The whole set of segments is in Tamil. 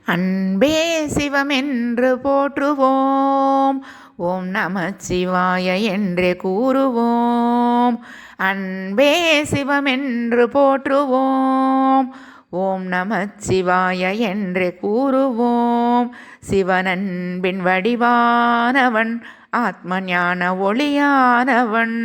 அன்பே சிவமென்று போற்றுவோம். ஓம் நமச்சிவாய என்றே கூறுவோம். அன்பே சிவமென்று போற்றுவோம். ஓம் நமச்சிவாய என்றே கூறுவோம். சிவனன்பின் வடிவானவன், ஆத்ம ஞான ஒளியானவன்.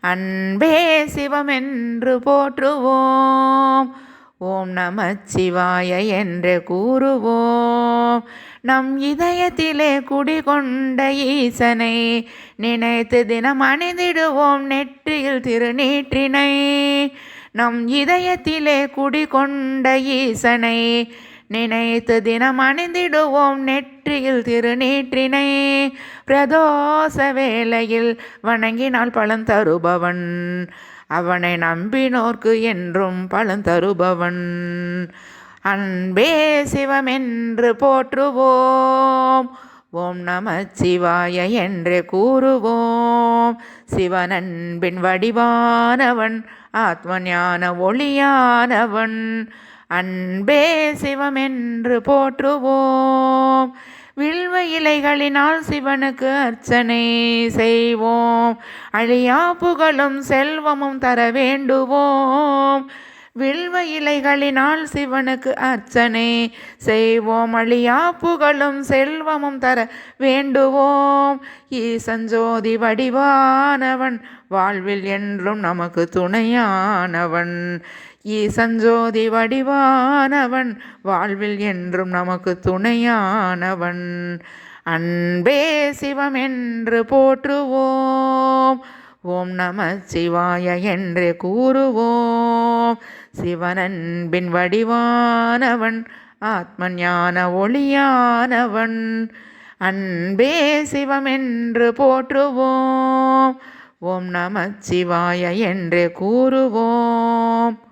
அன்பே சிவமென்று போற்றுவோம். ஓம் நமச்சிவாய என்று கூறுவோம். நம் இதயத்திலே குடிகொண்ட ஈசனை நினைத்து தினம் அணிந்திடுவோம் நெற்றியில் திருநீற்றினை. நம் இதயத்திலே குடிகொண்ட ஈசனை நினைத்து தினம் அணிந்திடுவோம் நெற்றியில் திருநீற்றினை. பிரதோஷ வேளையில் வணங்கினால் பலன் தருபவன், அவனை நம்பினோர்க்கு என்றும் பலன் தருபவன். அன்பே சிவமென்று போற்றுவோம். ஓம் நமச்சிவாய என்றே கூறுவோம். சிவனன்பின் வடிவானவன், ஆத்ம ஞான ஒளியானவன். அன்பே சிவமென்று போற்றுவோம். வில்வ இலைகளினால் சிவனுக்கு அர்ச்சனை செய்வோம். அழியா புகழும் செல்வமும் தர வேண்டுவோம். வில்வ இலைகளினால் சிவனுக்கு அர்ச்சனை செய்வோம். அழியா புகழும் செல்வமும் தர வேண்டுவோம். ஈசஞ்சோதி வடிவானவன், வாழ்வில் என்றும் நமக்கு துணையானவன். ஈசஞ்சோதி வடிவானவன், வாழ்வில் என்றும் நமக்கு துணையானவன். அன்பே சிவமென்று போற்றுவோம். ஓம் நமச்சிவாய என்றே கூறுவோம். சிவனன்பின் வடிவானவன், ஆத்ம ஞான ஒளியானவன். அன்பே சிவமென்று போற்றுவோம். ஓம் நமச்சிவாய என்றே கூறுவோம்.